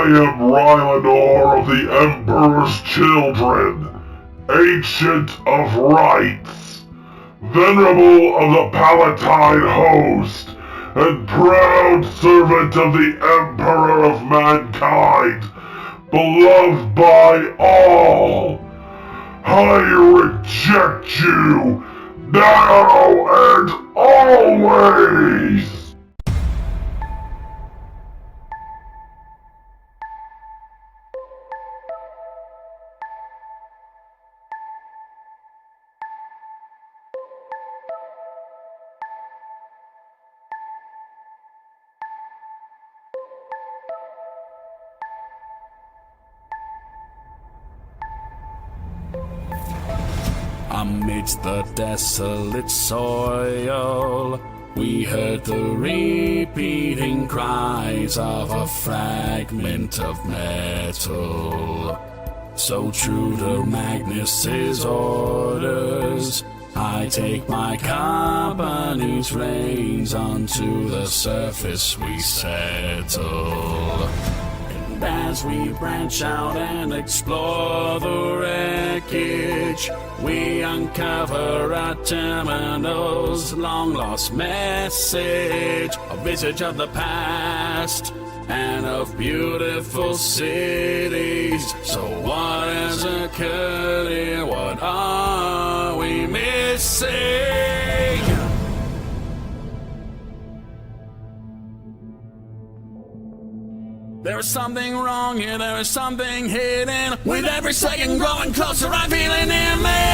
I am Rylanor of the Emperor's Children, Ancient of Rites, Venerable of the Palatine Host, and proud servant of the Emperor of Mankind, beloved by all. I reject you, now and always! Amidst the desolate soil, we heard the repeating cries of a fragment of metal. So true to Magnus's orders, I take my company's reins. Onto the surface we settle. As we branch out and explore the wreckage, we uncover our terminal's long-lost message, a visage of the past and of beautiful cities. So what has occurred here? What are we missing? There is something wrong here, there is something hidden. With every second growing closer, I feel it near me.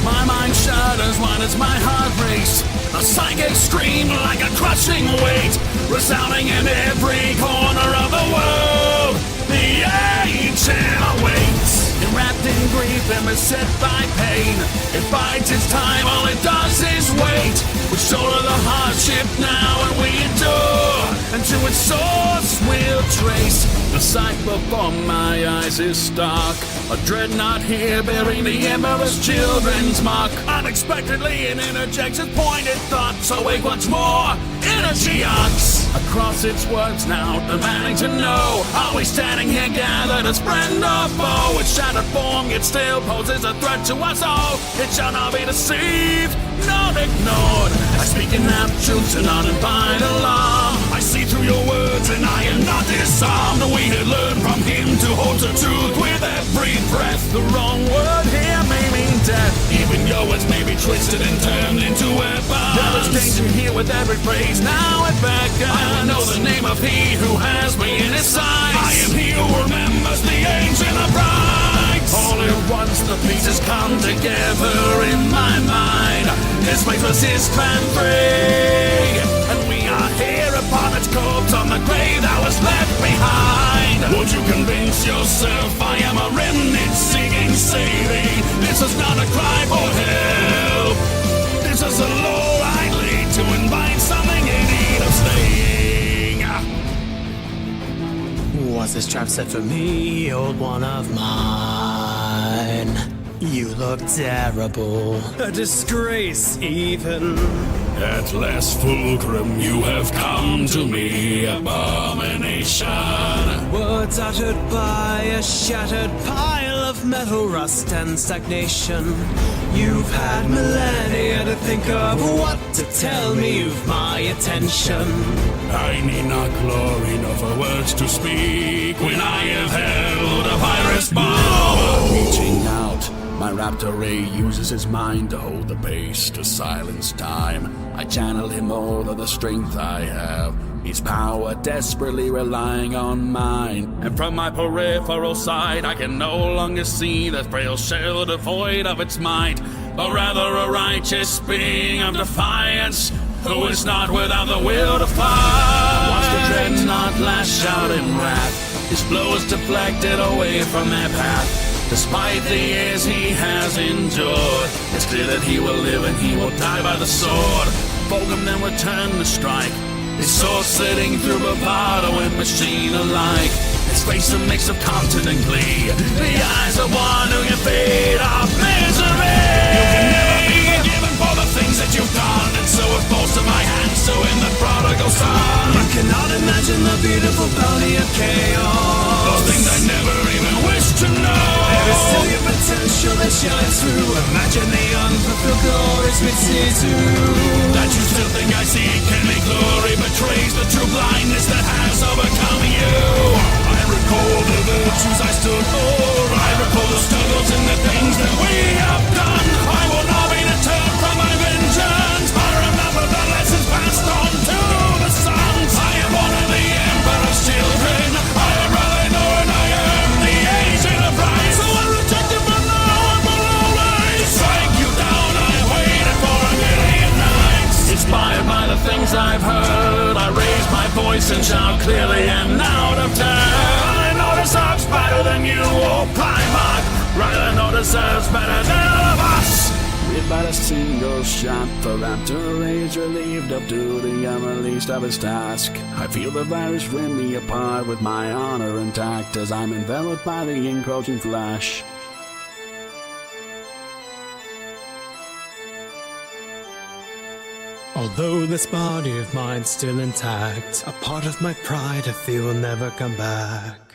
My mind shudders, why does my heart race? A psychic scream like a crushing weight, resounding in every corner of the world. The Ancient awaits, enwrapped in grief and beset by pain. It bides its time, all it does is wait. We shoulder the hardship now and we endure, and to its source we'll trace. The sight before my eyes is stark, a dreadnought here bearing the Emperor's children's mark. Unexpectedly it interjects its pointed thoughts, awake once more, energy arcs across its words now, demanding to know, are we standing here gathered as friend or foe? Its shattered form yet still poses a threat to us all. It shall not be deceived, not ignored. I speak in half-truths and not invite alarm. I see through your words and I am not disarmed. We had learned from him to hold the truth with every breath. The wrong word here may mean death. Even your words may be twisted and turned into weapons. There is danger here with every phrase, now it beckons. I know the name of he who has me in his sights. I am he who remembers the Ancient of Rites. All at once the pieces come together in my mind. This place was Isstvan III, and we are here upon its corpse on the grave that was left behind. Would you convince yourself I am a remnant seeking saving? This is not a cry for help. This is a lure I lead to invite something in need of staying. Was this trap set for me, old one of mine? You look terrible, a disgrace even. At last, Fulcrum, you have come to me, abomination. Words uttered by a shattered pile of metal rust and stagnation. You've had millennia to think of what to tell me. You've my attention. I need not glory nor for words to speak when I have held a virus bomb. Reaching out, my raptor ray uses his mind to hold the pace, to silence time. I channel him all of the strength I have, his power desperately relying on mine. And from my peripheral side I can no longer see the frail shell devoid of its might, but rather a righteous being of defiance, who is not without the will to fight. Watch the Dreadnought lash out in wrath, his blows deflected away from their path. Despite the years he has endured, it's clear that he will live and he will die by the sword. Fulcrum then returned to strike, his sword sitting through bravado and machine alike. His face a mix of content and glee, the eyes of one who can feed off misery. You can never be forgiven for the things that you've done, and so it falls to my hands to win the prodigal son. You cannot imagine the beautiful bounty of chaos. shines through. Imagine the unfulfilled glories we'd see too. That you still think I see can be glory betrays the true blindness that has overcome you. I recall the virtues I stood for. I recall the struggles and the things that we have done. I will not be deterred from my vengeance. I remember the lessons passed on to the sons. I am one of the Emperor's children. I am Rylanor and I am the Ancient of Right. So I reject it, but now I will always strike you down. I waited for a million nights. Inspired by the things I've heard, I raise my voice and shout clearly and out of turn. Rylanor deserves better than you or Primarch. Rylanor deserves better than all of us. Without a single shot, the raptor is relieved of duty and released of his task. I feel the virus rend me apart with my honor intact as I'm enveloped by the encroaching flesh. Although this body of mine's still intact, a part of my pride I feel will never come back.